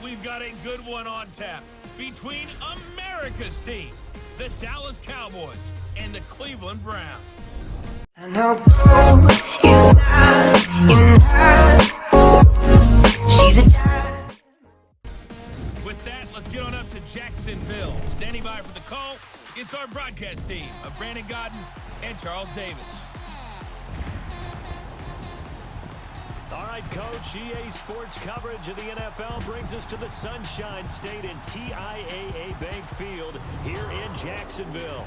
we've got a good one on tap between America's team, the Dallas Cowboys, and the Cleveland Browns. And her boo is not in her. She's a dime. With that, let's get on up to Jacksonville. Standing by for the call, it's our broadcast team of Brandon Godden and Charles Davis. All right, Coach, EA Sports coverage of the NFL brings us to the Sunshine State in TIAA Bank Field here in Jacksonville.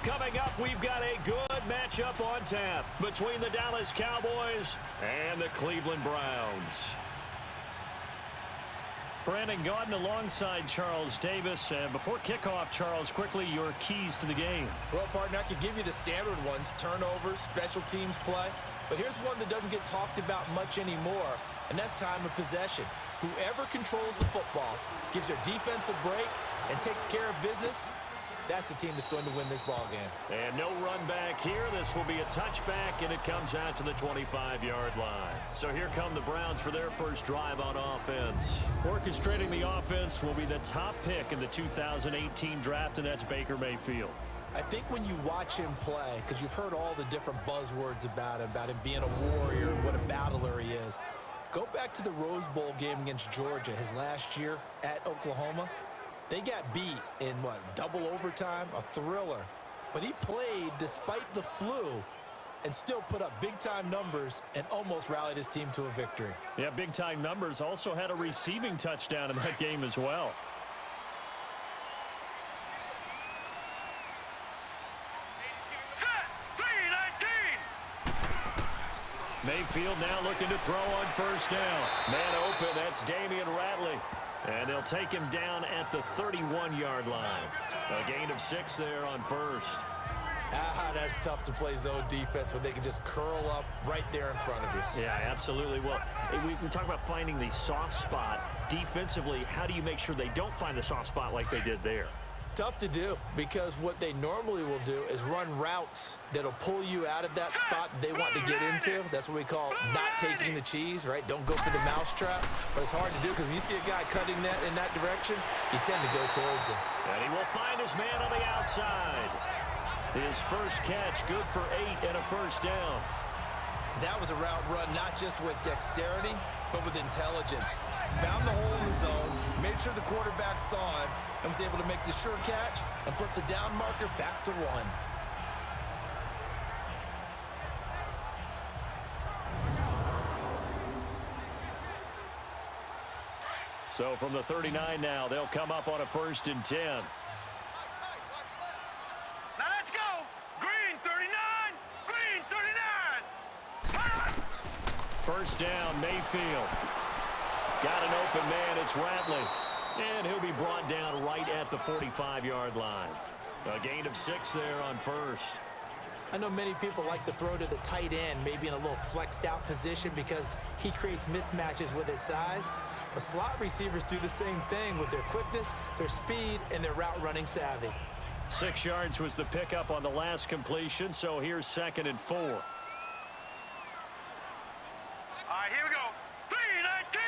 Coming up, we've got a good matchup on tap between the Dallas Cowboys and the Cleveland Browns. Brandon Gaudin alongside Charles Davis. Before kickoff, Charles, quickly your keys to the game. Well, partner, I could give you the standard ones, turnovers, special teams play. But here's one that doesn't get talked about much anymore, and that's time of possession. Whoever controls the football, gives their defense a break, and takes care of business, that's the team that's going to win this ball game. And no run back here. This will be a touchback, and it comes out to the 25-yard line. So here come the Browns for their first drive on offense. Orchestrating the offense will be the top pick in the 2018 draft, and that's Baker Mayfield. I think when you watch him play, because you've heard all the different buzzwords about him being a warrior and what a battler he is, go back to the Rose Bowl game against Georgia his last year at Oklahoma. They got beat in, double overtime? A thriller. But he played despite the flu and still put up big-time numbers and almost rallied his team to a victory. Yeah, big-time numbers. Also had a receiving touchdown in that game as well. Mayfield now looking to throw on first down. Man open, that's Damian Ratley. And they'll take him down at the 31-yard line. A gain of 6 there on first. That's tough to play zone defense when they can just curl up right there in front of you. Yeah, absolutely. Well, we talk about finding the soft spot. Defensively, how do you make sure they don't find the soft spot like they did there? Tough to do, because what they normally will do is run routes that'll pull you out of that spot they want to get into. That's what we call not taking the cheese, right? Don't go for the mousetrap. But it's hard to do, because when you see a guy cutting that in that direction, you tend to go towards him. And he will find his man on the outside. His first catch, good for 8 and a first down. That was a route run not just with dexterity, but with intelligence. Found the hole in the zone, made sure the quarterback saw it, and was able to make the sure catch and flip the down marker back to 1. So from the 39 now, they'll come up on a 1st and 10. Now let's go! Green 39! Green 39! First down, Mayfield. Got an open man, it's Ratley. And he'll be brought down right at the 45-yard line. A gain of 6 there on first. I know many people like to throw to the tight end, maybe in a little flexed out position because he creates mismatches with his size. But slot receivers do the same thing with their quickness, their speed, and their route running savvy. 6 yards was the pickup on the last completion, so here's 2nd and 4. All right, here we go. 3-19!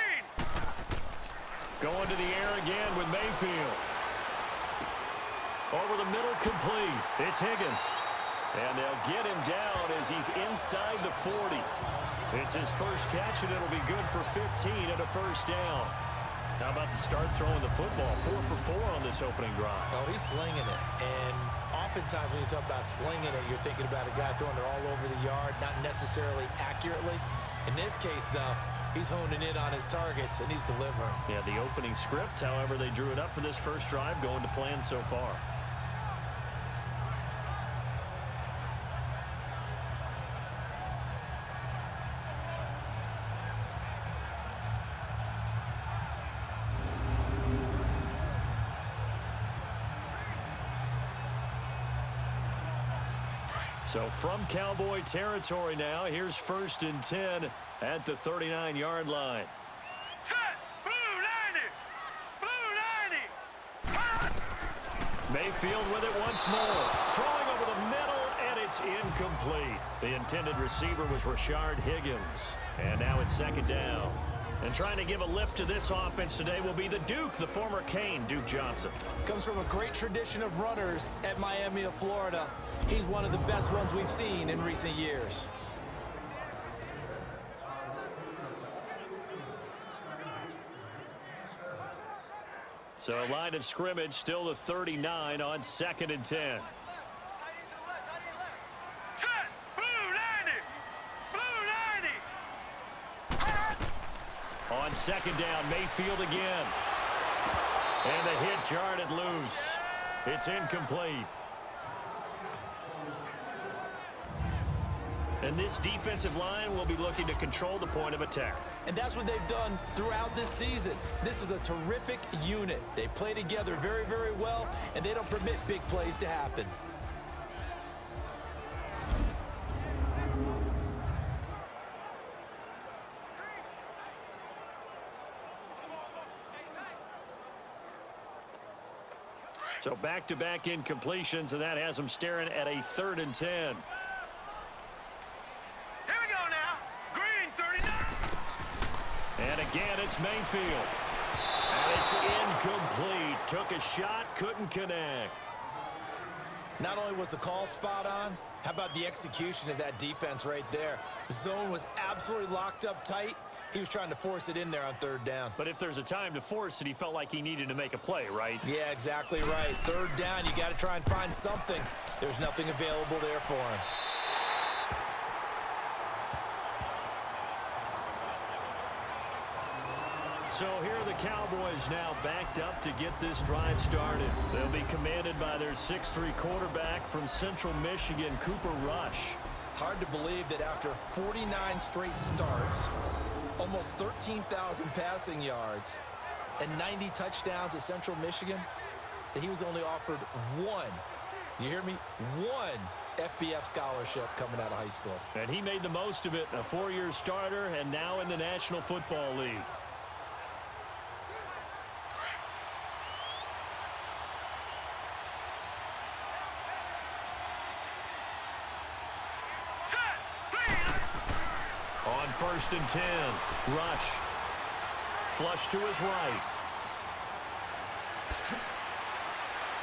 Going to the air again with Mayfield. Over the middle, complete. It's Higgins. And they'll get him down as he's inside the 40. It's his first catch, and it'll be good for 15 and a first down. How about the start throwing the football? 4 for 4 on this opening drive. Oh, he's slinging it. And oftentimes when you talk about slinging it, you're thinking about a guy throwing it all over the yard, not necessarily accurately. In this case, though, he's honing in on his targets, and he's delivering. Yeah, the opening script, however they drew it up for this first drive, going to plan so far. So from Cowboy territory now, here's 1st and 10 at the 39-yard line. Set! Blue 90! Blue 90! Mayfield with it once more. Throwing over the middle, and it's incomplete. The intended receiver was Rashard Higgins. And now it's 2nd down. And trying to give a lift to this offense today will be the Duke, the former Cane, Duke Johnson. Comes from a great tradition of runners at Miami of Florida. He's one of the best ones we've seen in recent years. So line of scrimmage, still the 39 on 2nd and 10. Set. Blue 90. Blue 90. On 2nd down, Mayfield again. And the hit jarred it loose. It's incomplete. And this defensive line will be looking to control the point of attack. And that's what they've done throughout this season. This is a terrific unit. They play together very, very well, and they don't permit big plays to happen. So back-to-back incompletions, and that has them staring at a 3rd and 10. Here we go now. Green 39. And again, it's Mayfield. And it's incomplete. Took a shot, couldn't connect. Not only was the call spot on, how about the execution of that defense right there? The zone was absolutely locked up tight. He was trying to force it in there on 3rd down. But if there's a time to force it, he felt like he needed to make a play, right? Yeah, exactly right. 3rd down, you got to try and find something. There's nothing available there for him. So here are the Cowboys now backed up to get this drive started. They'll be commanded by their 6'3" quarterback from Central Michigan, Cooper Rush. Hard to believe that after 49 straight starts, almost 13,000 passing yards, and 90 touchdowns at Central Michigan, that he was only offered one, you hear me, one FBS scholarship coming out of high school. And he made the most of it, a 4-year starter, and now in the National Football League. On 1st and 10, Rush. Flush to his right.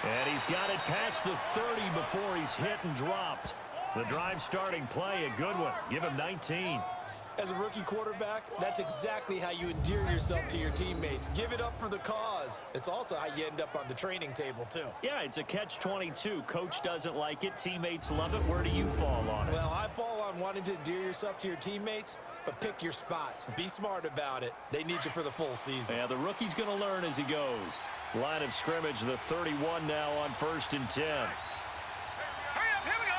And he's got it past the 30 before he's hit and dropped. The drive starting play, a good one. Give him 19. As a rookie quarterback, that's exactly how you endear yourself to your teammates. Give it up for the cause. It's also how you end up on the training table, too. Yeah, it's a catch-22. Coach doesn't like it. Teammates love it. Where do you fall on it? Well, I fall on wanting to endear yourself to your teammates, but pick your spots. Be smart about it. They need you for the full season. Yeah, the rookie's going to learn as he goes. Line of scrimmage, the 31 now on 1st and 10. Hurry up, here we go.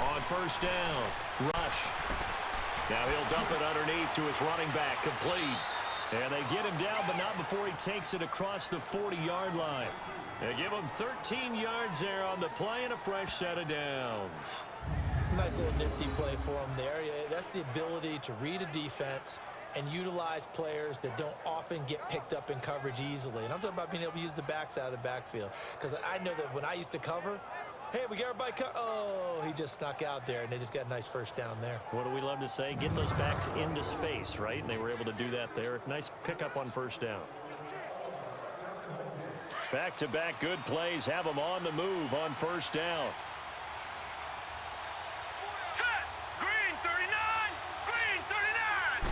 On 1st down, Rush. Now he'll dump it underneath to his running back, complete. And they get him down, but not before he takes it across the 40-yard line. They give him 13 yards there on the play and a fresh set of downs. Nice little nifty play for him there. Yeah, that's the ability to read a defense and utilize players that don't often get picked up in coverage easily. And I'm talking about being able to use the backs out of the backfield. Because I know that when I used to cover, hey, we got everybody oh, he just snuck out there, and they just got a nice 1st down there. What do we love to say? Get those backs into space, right? And they were able to do that there. Nice pickup on 1st down. Back-to-back good plays have them on the move on 1st down. Set. Green 39. Green 39.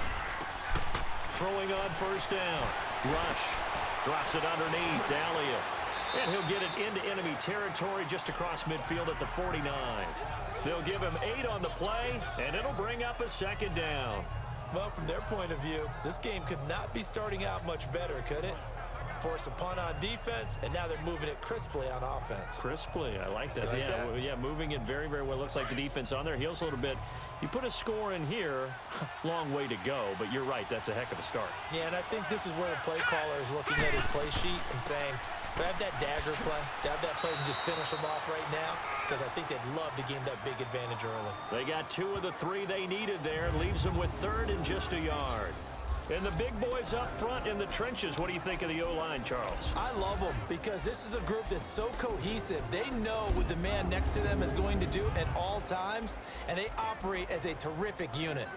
Throwing on 1st down. Rush drops it underneath. Elliott. And he'll get it into enemy territory just across midfield at the 49. They'll give him 8 on the play, and it'll bring up a 2nd down. Well, from their point of view, this game could not be starting out much better, could it? Force a punt on defense, and now they're moving it crisply on offense. Crisply, I like that. Like that? Yeah, moving it very, very well. Looks like the defense on their heels a little bit. You put a score in here, long way to go, but you're right, that's a heck of a start. Yeah, and I think this is where the play caller is looking at his play sheet and saying, grab that dagger play, grab that play and just finish them off right now, because I think they'd love to gain that big advantage early. They got 2 of the 3 they needed there, leaves them with 3rd and just a yard. And the big boys up front in the trenches. What do you think of the O-line, Charles? I love them because this is a group that's so cohesive. They know what the man next to them is going to do at all times, and they operate as a terrific unit.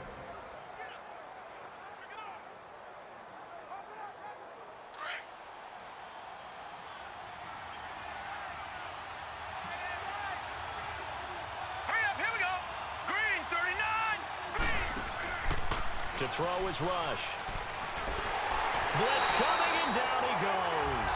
To throw is Rush. Blitz coming, and down he goes.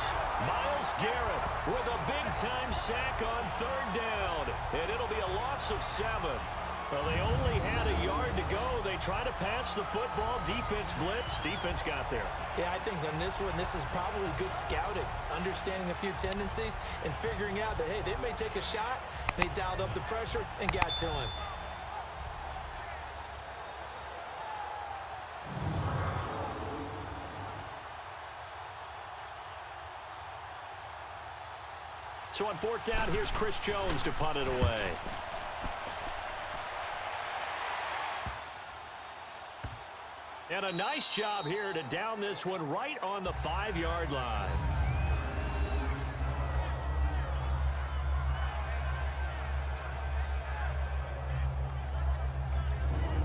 Myles Garrett with a big-time sack on third down. And it'll be a loss of 7. Well, they only had a yard to go. They try to pass the football. Defense blitz. Defense got there. Yeah, I think on this one, this is probably good scouting, understanding a few tendencies, and figuring out that, hey, they may take a shot, and he dialed up the pressure and got to him. So on fourth down, here's Chris Jones to punt it away. And a nice job here to down this one right on the 5-yard line.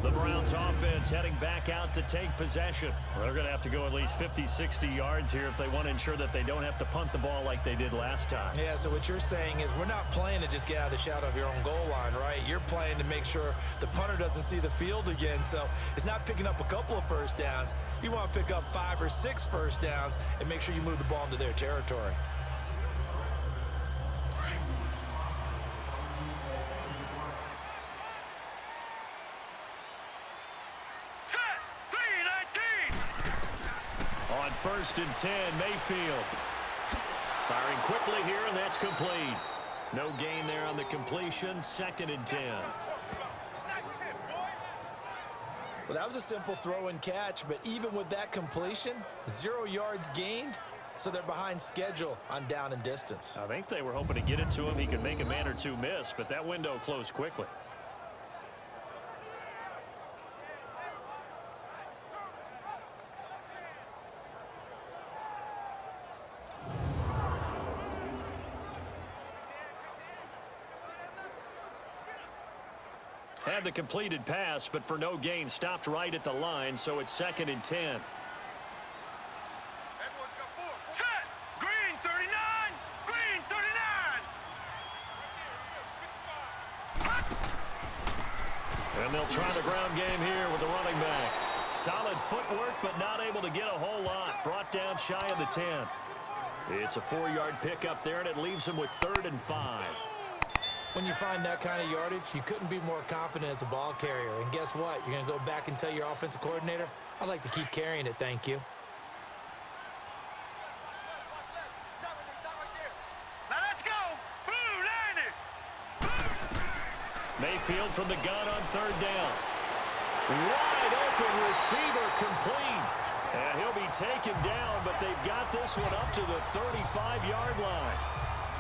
The Browns offense heading back out to take possession. They're going to have to go at least 50, 60 yards here if they want to ensure that they don't have to punt the ball like they did last time. Yeah, so what you're saying is we're not playing to just get out of the shadow of your own goal line, right? You're playing to make sure the punter doesn't see the field again. So it's not picking up a couple of first downs. You want to pick up 5 or 6 first downs and make sure you move the ball into their territory. First and 10, Mayfield. Firing quickly here, and that's complete. No gain there on the completion. 2nd and 10. Well, that was a simple throw and catch, but even with that completion, 0 yards gained, so they're behind schedule on down and distance. I think they were hoping to get it to him. He could make a man or two miss, but that window closed quickly. Had the completed pass, but for no gain, stopped right at the line, so it's 2nd and 10. Set! Green 39! Green 39! And they'll try the ground game here with the running back. Solid footwork, but not able to get a whole lot. Brought down shy of the 10. It's a 4-yard pickup there, and it leaves them with 3rd and 5. When you find that kind of yardage, you couldn't be more confident as a ball carrier. And guess what? You're going to go back and tell your offensive coordinator, I'd like to keep carrying it, thank you. Now let's go! Blue 90! Mayfield from the gun on 3rd down. Wide open receiver complete. And he'll be taken down, but they've got this one up to the 35-yard line.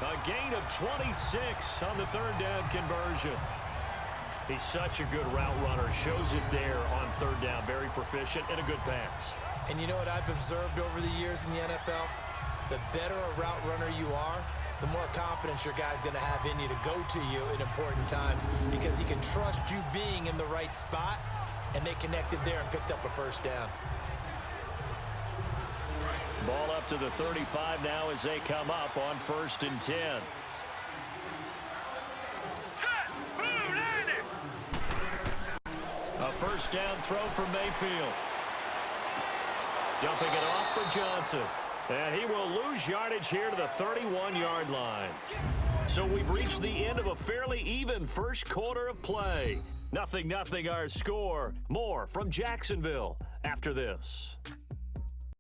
A gain of 26 on the 3rd down conversion. He's such a good route runner. Shows it there on 3rd down. Very proficient and a good pass. And you know what I've observed over the years in the NFL? The better a route runner you are, the more confidence your guy's going to have in you to go to you in important times because he can trust you being in the right spot, and they connected there and picked up a first down. Ball up to the 35 now as they come up on 1st and 10. Set! Blue 90! A first down throw for Mayfield. Dumping it off for Johnson. And he will lose yardage here to the 31-yard line. So we've reached the end of a fairly even first quarter of play. 0-0 our score. More from Jacksonville after this.